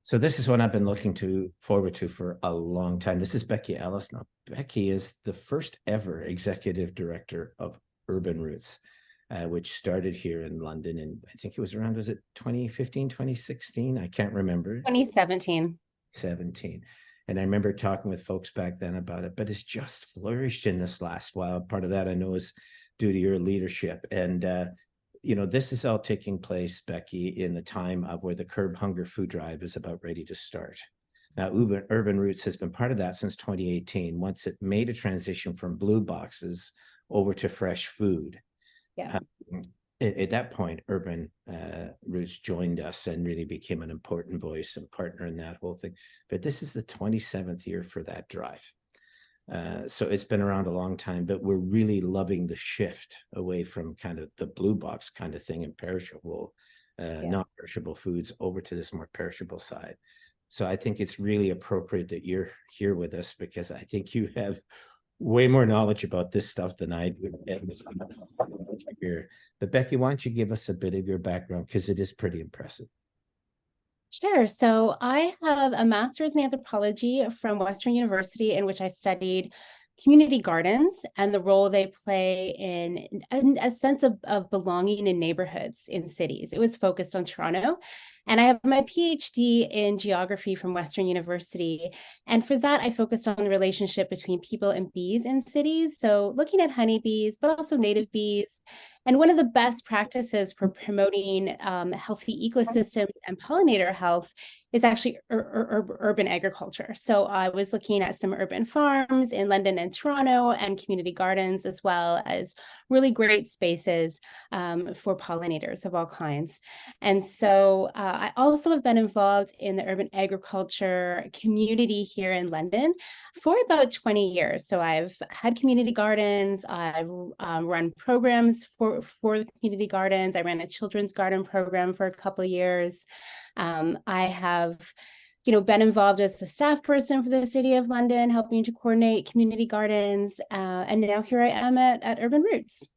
So this is what I've been looking forward to for a long time. This is Becky Ellis. Now, Becky is the first ever executive director of Urban Roots, which started here in London. And I think it was around, was it 2015, 2016? I can't remember. 2017. 17. And I remember talking with folks back then about it, but it's just flourished in this last while. Part of that I know is due to your leadership. And this is all taking place, Becky, in the time of where the Curb Hunger food drive is about ready to start. Now, Urban Roots has been part of that since 2018, once it made a transition from blue boxes over to fresh food. Yeah. At that point, Urban Roots joined us and really became an important voice and partner in that whole thing. But this is the 27th year for that drive. So it's been around a long time, but we're really loving the shift away from kind of the blue box kind of thing and perishable, non-perishable foods over to this more perishable side. So I think it's really appropriate that you're here with us because I think you have way more knowledge about this stuff than I do. But Becky, why don't you give us a bit of your background because it is pretty impressive. Sure. So I have a master's in anthropology from Western University, in which I studied community gardens and the role they play in a sense of belonging in neighborhoods in cities. It was focused on Toronto. And I have my PhD in geography from Western University. And for that, I focused on the relationship between people and bees in cities. So looking at honeybees, but also native bees. And one of the best practices for promoting healthy ecosystems and pollinator health is actually urban agriculture. So I was looking at some urban farms in London and Toronto and community gardens, as well as really great spaces for pollinators of all kinds. And so I also have been involved in the urban agriculture community here in London for about 20 years. So I've had community gardens, I've run programs for the community gardens. I ran a children's garden program for a couple of years. I have been involved as a staff person for the City of London, helping to coordinate community gardens. And now here I am at Urban Roots.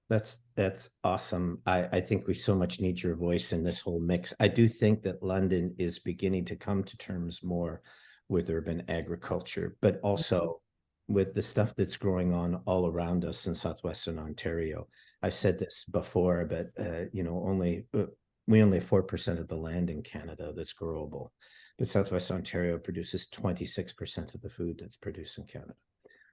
That's awesome. I think we so much need your voice in this whole mix. I do think that London is beginning to come to terms more with urban agriculture, but also with the stuff that's growing on all around us in southwestern Ontario. I've said this before, but we only have 4% of the land in Canada that's growable, but southwest Ontario produces 26% of the food that's produced in Canada.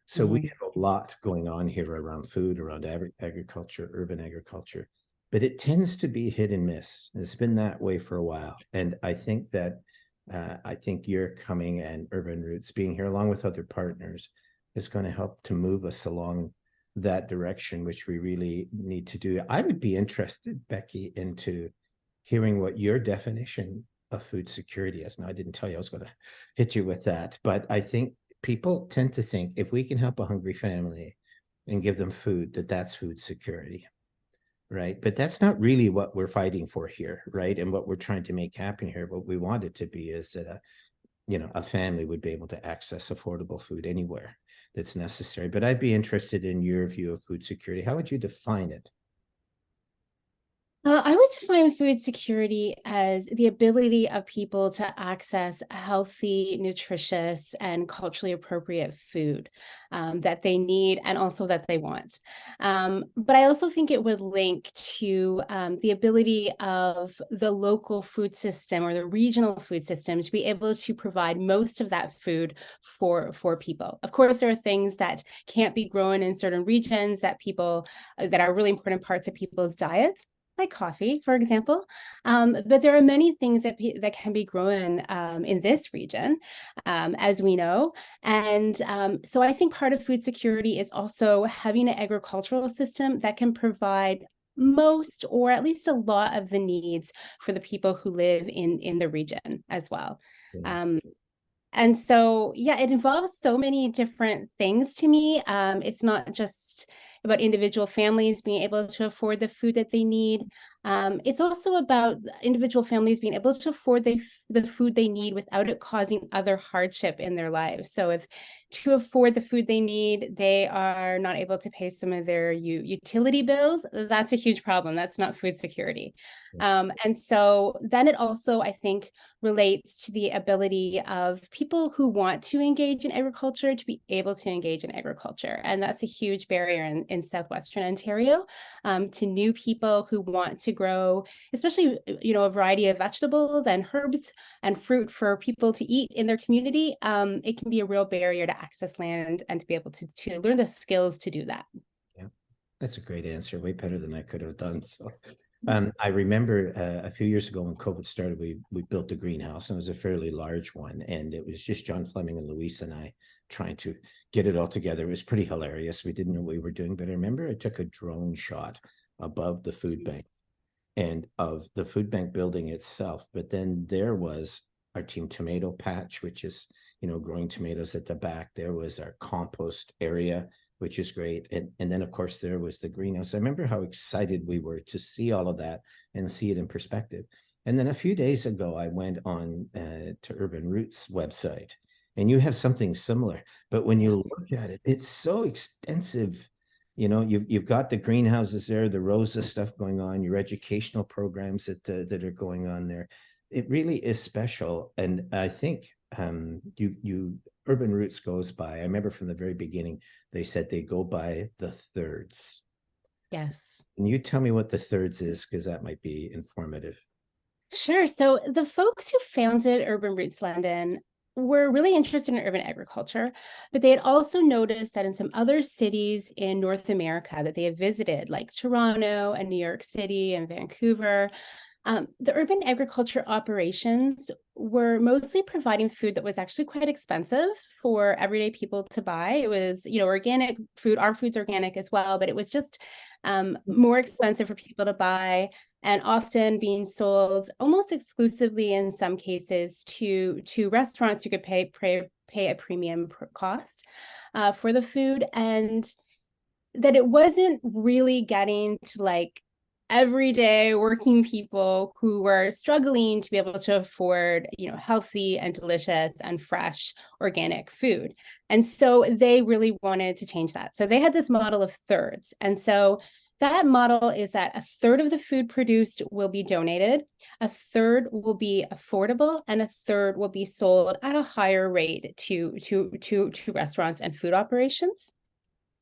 So we have a lot going on here around food, around agriculture, urban agriculture, but it tends to be hit and miss. It's been that way for a while. And I think that you're coming and Urban Roots being here along with other partners is going to help to move us along that direction, which we really need to do. I would be interested, Becky, into hearing what your definition of food security is. Now, I didn't tell you I was going to hit you with that, but I think people tend to think if we can help a hungry family and give them food, that's food security, right? But that's not really what we're fighting for here, right? And what we're trying to make happen here, what we want it to be is that a family would be able to access affordable food anywhere that's necessary. But I'd be interested in your view of food security. How would you define it? I would define food security as the ability of people to access healthy, nutritious, and culturally appropriate food that they need and also that they want. But I also think it would link to the ability of the local food system or the regional food system to be able to provide most of that food for people. Of course, there are things that can't be grown in certain regions that are really important parts of people's diets, like coffee, for example. But there are many things that can be grown in this region, as we know. And so I think part of food security is also having an agricultural system that can provide most or at least a lot of the needs for the people who live in the region as well. And so, it involves so many different things to me. It's not just about individual families being able to afford the food that they need. It's also about individual families being able to afford the food they need without it causing other hardship in their lives. So if to afford the food they need, they are not able to pay some of their utility bills. That's a huge problem. That's not food security. And so then it also, I think, relates to the ability of people who want to engage in agriculture to be able to engage in agriculture. And that's a huge barrier in Southwestern Ontario, to new people who want to grow, especially, a variety of vegetables and herbs and fruit for people to eat in their community. It can be a real barrier to access land and to be able to learn the skills to do that. Yeah, that's a great answer. Way better than I could have done. So I remember a few years ago when COVID started, we built a greenhouse, and it was a fairly large one. And it was just John Fleming and Luis and I trying to get it all together. It was pretty hilarious. We didn't know what we were doing, but I remember I took a drone shot above the food bank and of the food bank building itself. But then there was our team tomato patch, which is, growing tomatoes at the back. There was our compost area, which is great. And then, of course, there was the greenhouse. I remember how excited we were to see all of that and see it in perspective. And then a few days ago, I went on to Urban Roots website, and you have something similar. But when you look at it, it's so extensive. You've got the greenhouses there, the rows of stuff going on, your educational programs that are going on there. It really is special. And I think Urban Roots goes by, I remember from the very beginning, they said they go by the thirds. Yes. Can you tell me what the thirds is? Because that might be informative. Sure. So the folks who founded Urban Roots London were really interested in urban agriculture, but they had also noticed that in some other cities in North America that they have visited, like Toronto and New York City and Vancouver, the urban agriculture operations were mostly providing food that was actually quite expensive for everyday people to buy. It was, organic food. Our food's organic as well, but it was just more expensive for people to buy, and often being sold almost exclusively in some cases to restaurants who could pay a premium cost for the food, and that it wasn't really getting to everyday working people who were struggling to be able to afford, healthy and delicious and fresh organic food. And so they really wanted to change that. So they had this model of thirds. And so that model is that a third of the food produced will be donated, a third will be affordable, and a third will be sold at a higher rate to restaurants and food operations.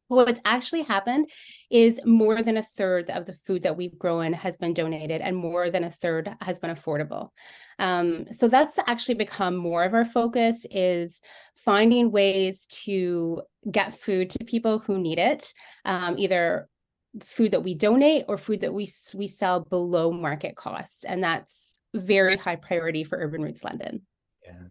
What's actually happened is more than a third of the food that we've grown has been donated, and more than a third has been affordable. So that's actually become more of our focus, is finding ways to get food to people who need it, either food that we donate or food that we sell below market cost. And that's very high priority for Urban Roots London. Yeah.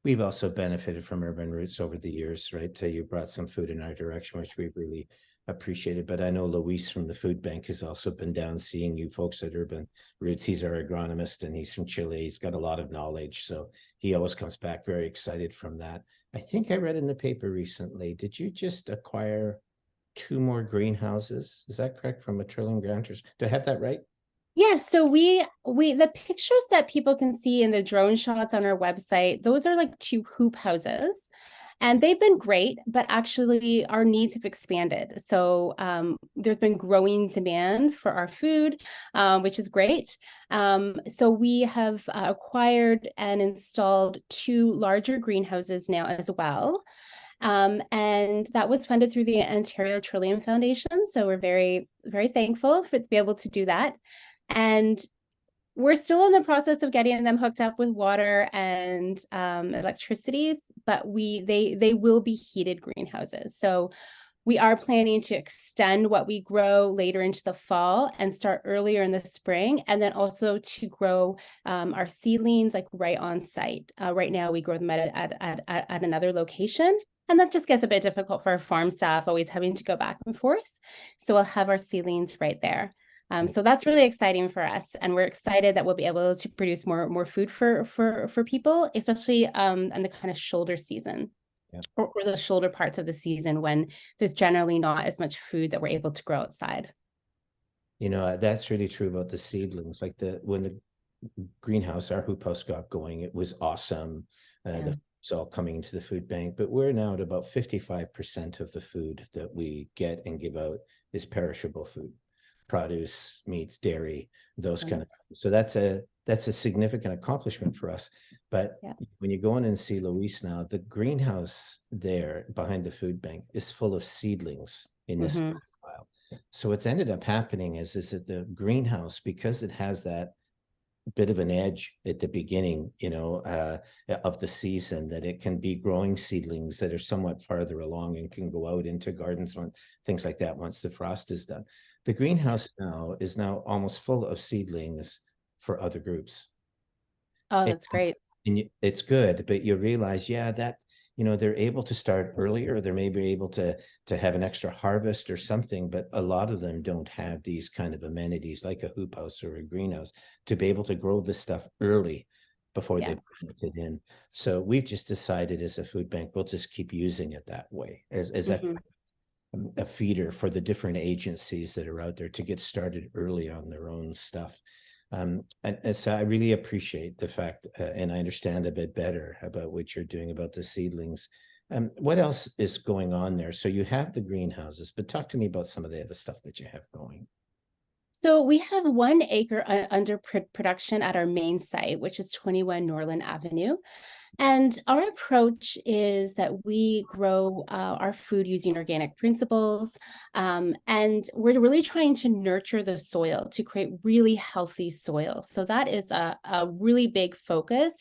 We've also benefited from Urban Roots over the years, right? So you brought some food in our direction, which we really appreciated. But I know Luis from the food bank has also been down seeing you folks at Urban Roots. He's our agronomist and he's from Chile. He's got a lot of knowledge. So he always comes back very excited from that. I think I read in the paper recently, did you just acquire 2 more greenhouses? Is that correct, from a Trillium Grantors? Do I have that right? Yeah, so we the pictures that people can see in the drone shots on our website, those are like 2 hoop houses, and they've been great, but actually our needs have expanded. So there's been growing demand for our food, which is great. So we have acquired and installed 2 larger greenhouses now as well. And that was funded through the Ontario Trillium Foundation. So we're very, very thankful to be able to do that. And we're still in the process of getting them hooked up with water and electricity, but they will be heated greenhouses. So we are planning to extend what we grow later into the fall and start earlier in the spring, and then also to grow our seedlings right on site. Right now, we grow them at another location. And that just gets a bit difficult for our farm staff, always having to go back and forth. So we'll have our seedlings right there. So that's really exciting for us, and we're excited that we'll be able to produce more food for people, especially in the kind of shoulder season, or the shoulder parts of the season when there's generally not as much food that we're able to grow outside. That's really true about the seedlings. When the greenhouse, our hoop house, got going, it was awesome. The It's all coming into the food bank, but we're now at about 55% of the food that we get and give out is perishable food, produce, meats, dairy, those kind of. So that's a significant accomplishment for us. But Yeah. when you go in and see Luis now, the greenhouse there behind the food bank is full of seedlings in this pile. So what's ended up happening is that the greenhouse, because it has that bit of an edge at the beginning, of the season, that it can be growing seedlings that are somewhat farther along and can go out into gardens on things like that once the frost is done. The greenhouse now is almost full of seedlings for other groups. Oh, And, that's great. and it's good, but you realize, that they're able to start earlier. They're maybe able to have an extra harvest or something, but a lot of them don't have these kind of amenities like a hoop house or a greenhouse to be able to grow this stuff early before they plant it in. So we've just decided as a food bank, we'll just keep using it that way as a feeder for the different agencies that are out there to get started early on their own stuff. And so I really appreciate the fact, and I understand a bit better about what you're doing about the seedlings. What else is going on there? So you have the greenhouses, but talk to me about some of the other stuff that you have going. So we have 1 acre under production at our main site, which is 21 Norland Avenue. And our approach is that we grow our food using organic principles. And we're really trying to nurture the soil to create really healthy soil. So that is a really big focus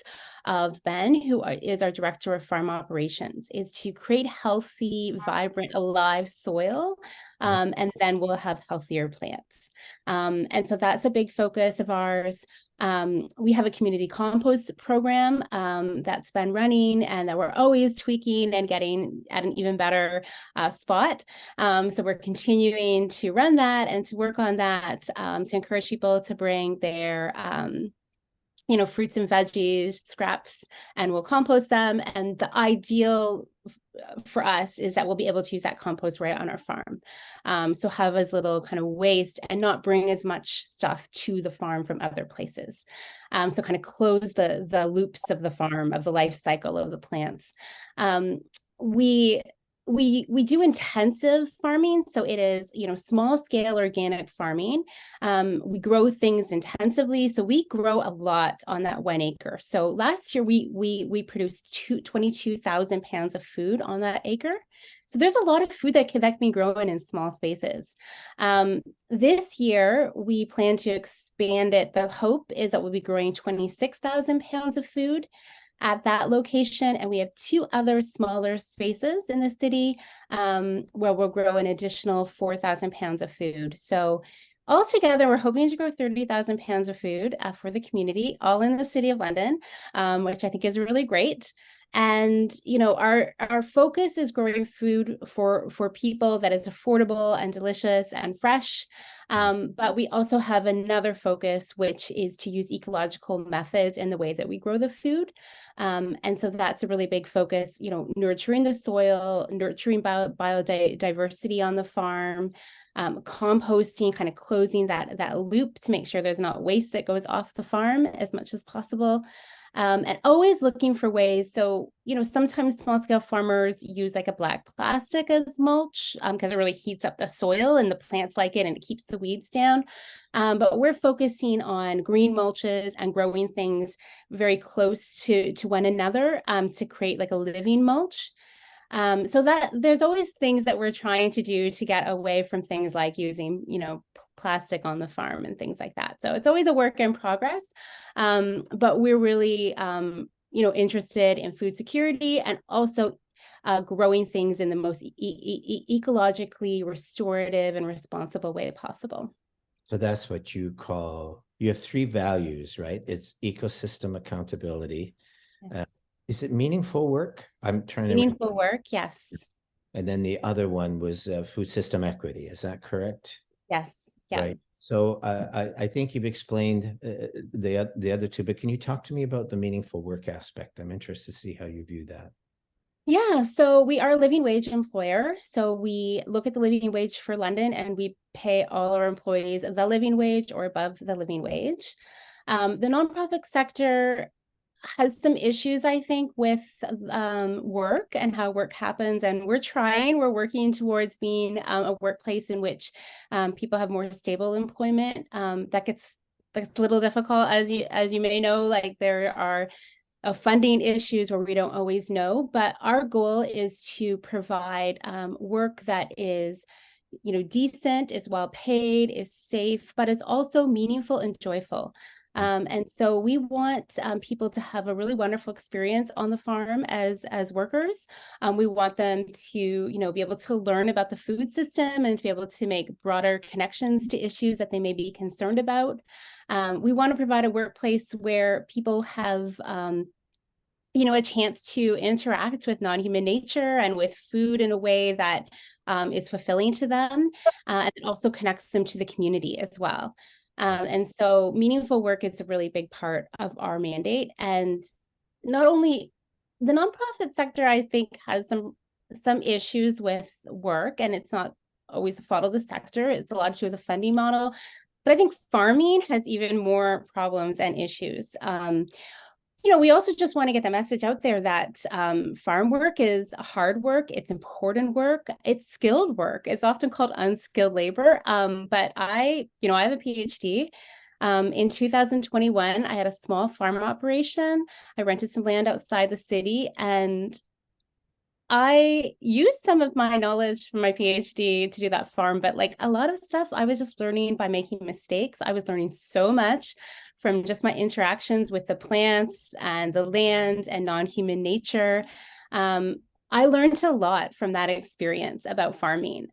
of Ben, who is our director of farm operations, is to create healthy, vibrant, alive soil. And then we'll have healthier plants. And so that's a big focus of ours. We have a community compost program that's been running and that we're always tweaking and getting at an even better spot. So we're continuing to run that and to work on that to encourage people to bring their fruits and veggies, scraps, and we'll compost them. And the ideal for us is that we'll be able to use that compost right on our farm. So have as little kind of waste and not bring as much stuff to the farm from other places. So kind of close the loops of the farm, of the life cycle of the plants. We do intensive farming, so it is small scale organic farming. We grow things intensively, so we grow a lot on that 1 acre. So last year we produced 22,000 pounds of food on that acre. So there's a lot of food that can be grown in small spaces. This year we plan to expand it. The hope is that we'll be growing 26,000 pounds of food at that location. And we have 2 other smaller spaces in the city where we'll grow an additional 4,000 pounds of food. So altogether, we're hoping to grow 30,000 pounds of food for the community, all in the city of London, which I think is really great. And our focus is growing food for people that is affordable and delicious and fresh. But we also have another focus, which is to use ecological methods in the way that we grow the food. And so that's a really big focus, nurturing the soil, nurturing biodiversity on the farm, composting, kind of closing that loop to make sure there's not waste that goes off the farm as much as possible. And always looking for ways. So, sometimes small scale farmers use like a black plastic as mulch because it really heats up the soil and the plants like it and it keeps the weeds down. But we're focusing on green mulches and growing things very close to one another to create like a living mulch. So that there's always things that we're trying to do to get away from things like using, plastic on the farm and things like that. So it's always a work in progress. But we're really, interested in food security and also growing things in the most ecologically restorative and responsible way possible. So that's what you have 3 values, right? It's ecosystem accountability. Yes. Is it meaningful work? I'm trying to meaningful work, yes. And then the other one was food system equity. Is that correct? Yes. Yeah. Right. So I think you've explained the other 2, but can you talk to me about the meaningful work aspect? I'm interested to see how you view that. Yeah, so we are a living wage employer. So we look at the living wage for London and we pay all our employees the living wage or above the living wage. The nonprofit sector has some issues, I think, with work and how work happens. And we're working towards being a workplace in which people have more stable employment. That's a little difficult, as you may know. Like there are funding issues where we don't always know, but our goal is to provide work that is, decent, is well paid, is safe, but is also meaningful and joyful. And so we want people to have a really wonderful experience on the farm as workers. We want them to, be able to learn about the food system and to be able to make broader connections to issues that they may be concerned about. We want to provide a workplace where people have a chance to interact with non-human nature and with food in a way that is fulfilling to them, and it also connects them to the community as well. And so meaningful work is a really big part of our mandate. And not only the nonprofit sector, I think, has some issues with work, and it's not always the fault of the sector. It's a lot to do with the funding model. But I think farming has even more problems and issues. We also just want to get the message out there that farm work is hard work. It's important work. It's skilled work. It's often called unskilled labor. But I have a PhD. In 2021, I had a small farm operation. I rented some land outside the city, and I used some of my knowledge from my PhD to do that farm, but like a lot of stuff I was just learning by making mistakes. I was learning so much from just my interactions with the plants and the land and non-human nature. I learned a lot from that experience about farming.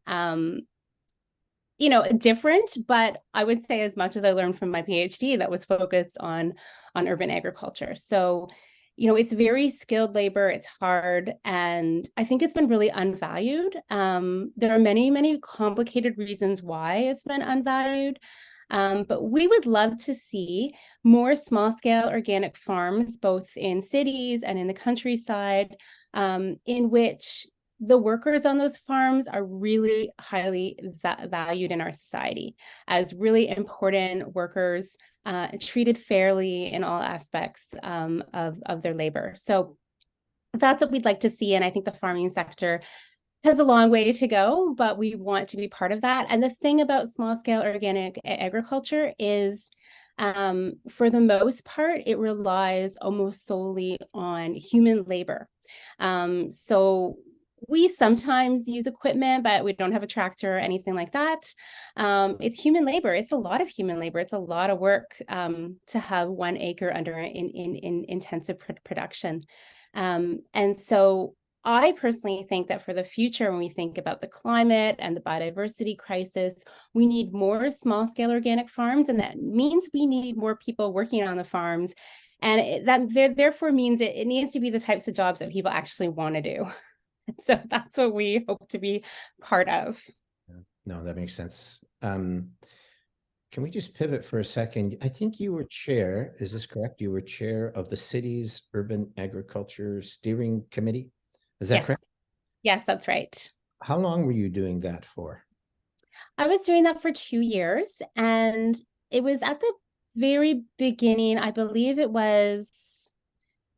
Different, but I would say as much as I learned from my PhD that was focused on urban agriculture. So it's very skilled labor, it's hard, and I think it's been really unvalued. There are many, many complicated reasons why it's been unvalued, but we would love to see more small-scale organic farms, both in cities and in the countryside, in which the workers on those farms are really highly valued in our society as really important workers, treated fairly in all aspects of their labor. So that's what we'd like to see. And I think the farming sector has a long way to go, but we want to be part of that. And the thing about small scale organic agriculture is, for the most part, it relies almost solely on human labor. So we sometimes use equipment, but we don't have a tractor or anything like that. It's human labor. It's a lot of human labor. It's a lot of work to have 1 acre under in intensive production. And so I personally think that for the future, when we think about the climate and the biodiversity crisis, we need more small-scale organic farms, and that means we need more people working on the farms. And that therefore means it needs to be the types of jobs that people actually want to do. So that's what we hope to be part of. No, that makes sense. Can we just pivot for a second? I think you were chair, is this correct? You were chair of the city's Urban Agriculture Steering Committee. Is that correct? Yes, that's right. How long were you doing that for? I was doing that for 2 years, and it was at the very beginning. I believe it was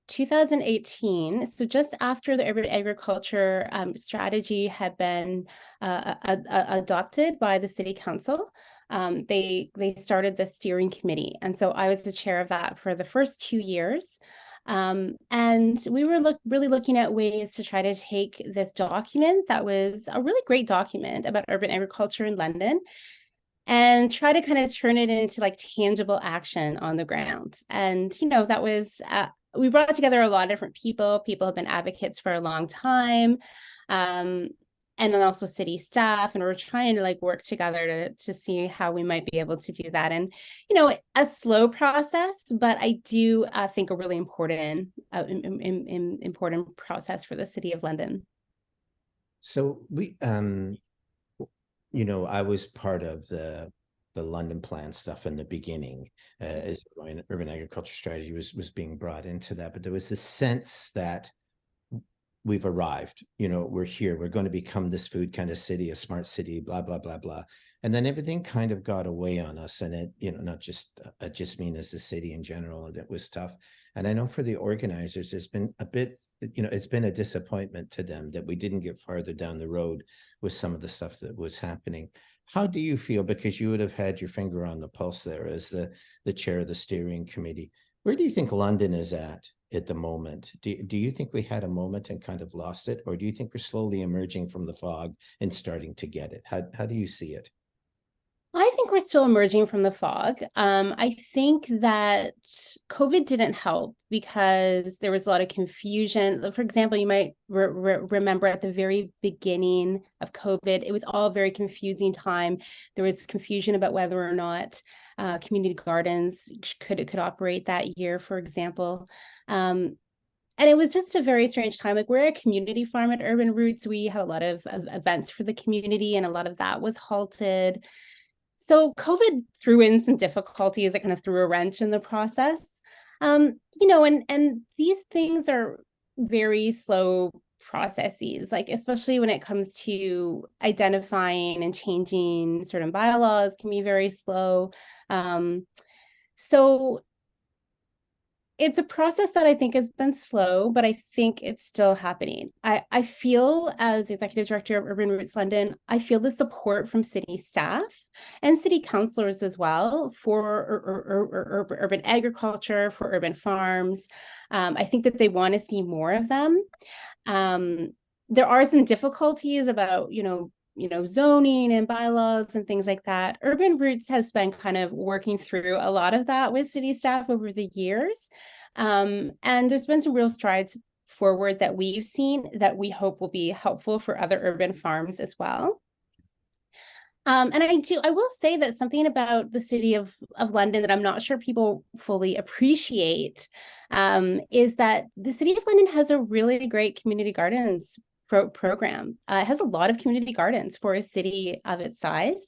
2018, so just after the urban agriculture strategy had been adopted by the city council. They started the steering committee, and so I was the chair of that for the first 2 years. And we were really looking at ways to try to take this document that was a really great document about urban agriculture in London and try to kind of turn it into like tangible action on the ground. And, that was, we brought together a lot of different people. People have been advocates for a long time. And then also city staff, and we're trying to like work together to see how we might be able to do that. And a slow process, but I do think a really important important process for the City of London. So we I was part of the London plan stuff in the beginning, as urban agriculture strategy was being brought into that, but there was this sense that we've arrived, we're here, we're going to become this food kind of city, a smart city, blah, blah, blah, blah. And then everything kind of got away on us. And it, not just, I just mean as a city in general, and it was tough. And I know for the organizers, it's been a bit, it's been a disappointment to them that we didn't get farther down the road with some of the stuff that was happening. How do you feel? Because you would have had your finger on the pulse there as the chair of the steering committee. Where do you think London is at the moment? Do you think we had a moment and kind of lost it? Or do you think we're slowly emerging from the fog and starting to get it? How do you see it? I think we're still emerging from the fog. I think that COVID didn't help because there was a lot of confusion. For example, you might remember at the very beginning of COVID, it was all a very confusing time. There was confusion about whether or not community gardens could operate that year, for example. And it was just a very strange time. Like, we're a community farm at Urban Roots. We have a lot of events for the community, and a lot of that was halted. So COVID threw in some difficulties. It kind of threw a wrench in the process. And these things are very slow processes, like especially when it comes to identifying and changing certain bylaws can be very slow. So it's a process that I think has been slow, but I think it's still happening. I feel, as executive director of Urban Roots London, I feel the support from city staff and city councillors as well for urban agriculture, for urban farms. I think that they want to see more of them. There are some difficulties about, zoning and bylaws and things like that. Urban Roots has been kind of working through a lot of that with city staff over the years. And there's been some real strides forward that we've seen that we hope will be helpful for other urban farms as well. And I will say that something about the city of London that I'm not sure people fully appreciate is that the city of London has a really great community gardens program. It has a lot of community gardens for a city of its size.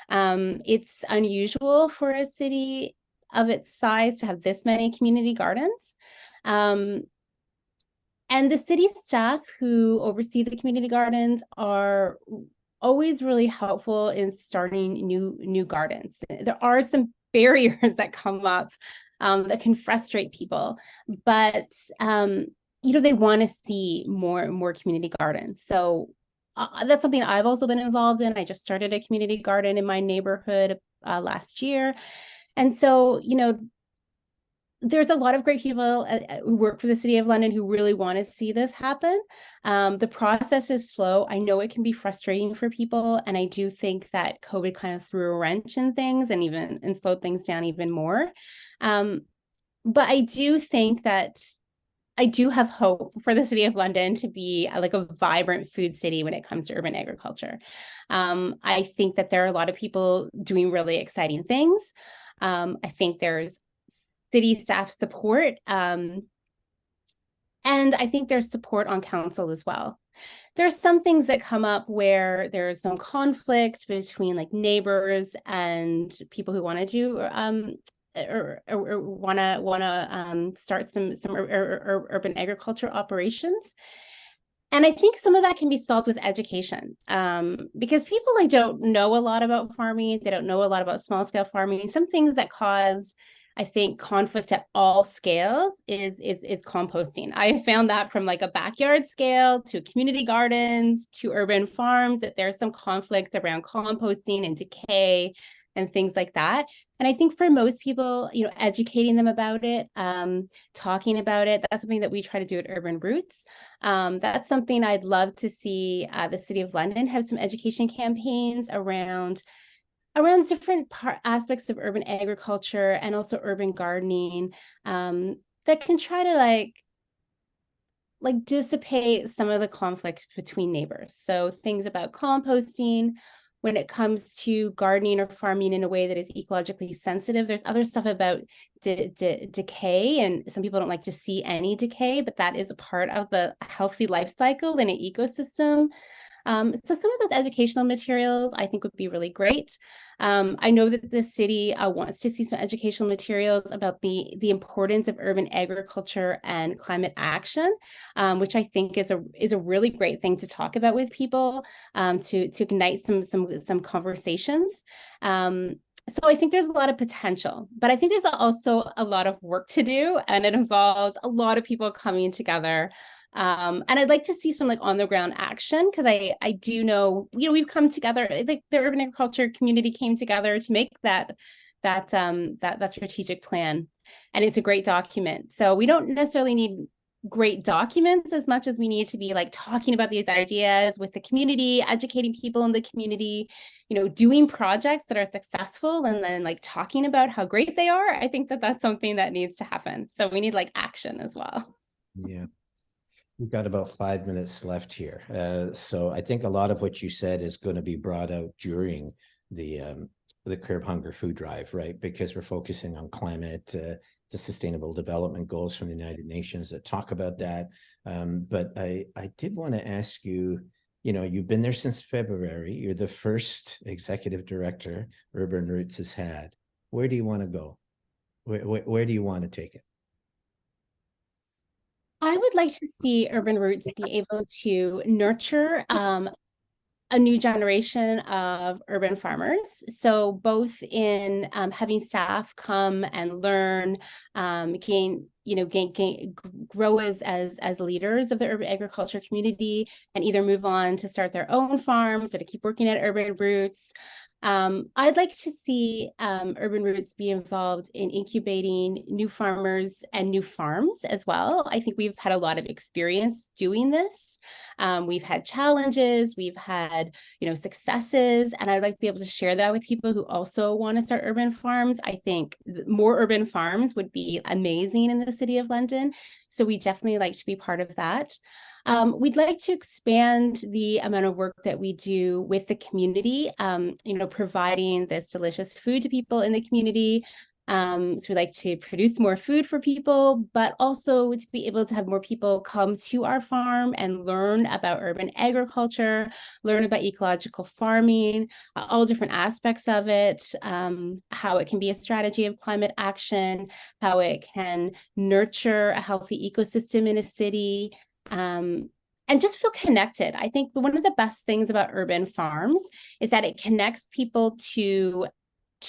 It's unusual for a city of its size to have this many community gardens. And the city staff who oversee the community gardens are always really helpful in starting new gardens. There are some barriers that come up that can frustrate people, but they want to see more community gardens. So that's something I've also been involved in. I just started a community garden in my neighborhood last year. And so, there's a lot of great people who work for the City of London who really want to see this happen. The process is slow. I know it can be frustrating for people. And I do think that COVID kind of threw a wrench in things and slowed things down even more. But I do think that I do have hope for the City of London to be like a vibrant food city when it comes to urban agriculture. I think that there are a lot of people doing really exciting things. I think there's city staff support, and I think there's support on council as well. There's some things that come up where there's some conflict between like neighbors and people who want to do or want to start some urban agriculture operations. And I think some of that can be solved with education, because people don't know a lot about farming. They don't know a lot about small scale farming. Some things that cause, I think, conflict at all scales is composting. I found that from like a backyard scale to community gardens to urban farms, that there's some conflict around composting and decay and things like that. And I think for most people, educating them about it, talking about it, that's something that we try to do at Urban Roots. That's something I'd love to see the City of London have some education campaigns around different aspects of urban agriculture and also urban gardening, that can try to like dissipate some of the conflict between neighbors. So things about composting, when it comes to gardening or farming in a way that is ecologically sensitive. There's other stuff about decay, and some people don't like to see any decay, but that is a part of the healthy life cycle in an ecosystem. So some of those educational materials I think would be really great. I know that the city wants to see some educational materials about the importance of urban agriculture and climate action, which I think is a really great thing to talk about with people, to ignite some conversations. So I think there's a lot of potential, but I think there's also a lot of work to do, and it involves a lot of people coming together. And I'd like to see some like on the ground action, because I do know, we've come together, like the urban agriculture community came together to make that strategic plan, and it's a great document. So we don't necessarily need great documents as much as we need to be like talking about these ideas with the community, educating people in the community, doing projects that are successful, and then like talking about how great they are. I think that that's something that needs to happen. So we need like action as well. Yeah. We've got about 5 minutes left here. So I think a lot of what you said is going to be brought out during the Curb Hunger Food Drive, right? Because we're focusing on climate, the Sustainable Development Goals from the United Nations that talk about that. But I did want to ask you, you've been there since February. You're the first executive director Urban Roots has had. Where do you want to go? Where do you want to take it? I would like to see Urban Roots be able to nurture a new generation of urban farmers. So both in having staff come and learn, grow as leaders of the urban agriculture community, and either move on to start their own farms or to keep working at Urban Roots. I'd like to see Urban Roots be involved in incubating new farmers and new farms as well. I think we've had a lot of experience doing this. We've had challenges, we've had, successes, and I'd like to be able to share that with people who also want to start urban farms. I think more urban farms would be amazing in the city of London. So we definitely like to be part of that. We'd like to expand the amount of work that we do with the community, providing this delicious food to people in the community. So we like to produce more food for people, but also to be able to have more people come to our farm and learn about urban agriculture, learn about ecological farming, all different aspects of it, how it can be a strategy of climate action, how it can nurture a healthy ecosystem in a city. And just feel connected. I think one of the best things about urban farms is that it connects people to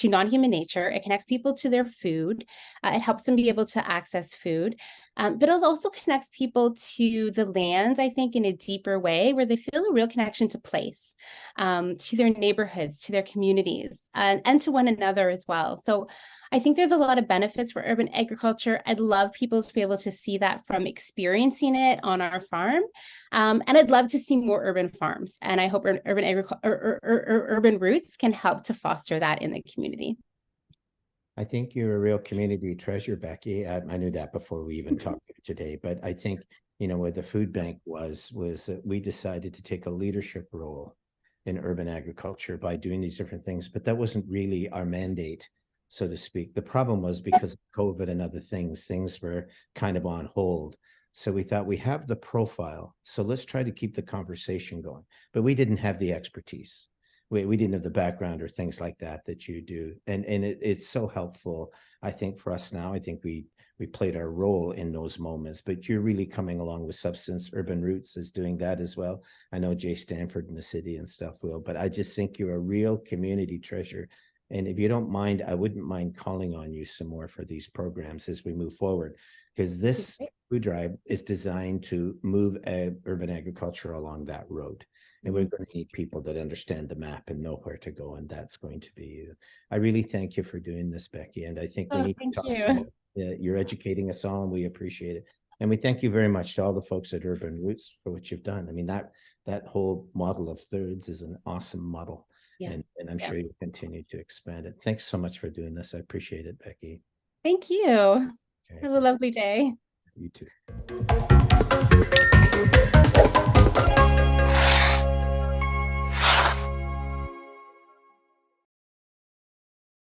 non-human nature. It connects people to their food. It helps them be able to access food. But it also connects people to the land, I think, in a deeper way, where they feel a real connection to place, to their neighborhoods, to their communities, and to one another as well. So I think there's a lot of benefits for urban agriculture. I'd love people to be able to see that from experiencing it on our farm. And I'd love to see more urban farms. And I hope urban roots can help to foster that in the community. I think you're a real community treasure, Becky. I knew that before we even talked today, but I think, where the food bank was that we decided to take a leadership role in urban agriculture by doing these different things, but that wasn't really our mandate, so to speak. The problem was because of COVID and other things were kind of on hold. So we thought we have the profile, so let's try to keep the conversation going. But we didn't have the expertise. We didn't have the background or things like that you do. And it's so helpful, I think, for us now. I think we played our role in those moments, but you're really coming along with substance. Urban Roots is doing that as well. I know Jay Stanford in the city and stuff will, but I just think you're a real community treasure. And if you don't mind, I wouldn't mind calling on you some more for these programs as we move forward, because this food drive is designed to move urban agriculture along that road. And we're going to need people that understand the map and know where to go. And that's going to be you. I really thank you for doing this, Becky. And I think we need to talk some more. You're educating us all, and we appreciate it. And we thank you very much to all the folks at Urban Roots for what you've done. I mean, that whole model of thirds is an awesome model. Yeah. And I'm sure you'll continue to expand it. Thanks so much for doing this. I appreciate it, Becky. Thank you. Okay. Have a lovely day. You too.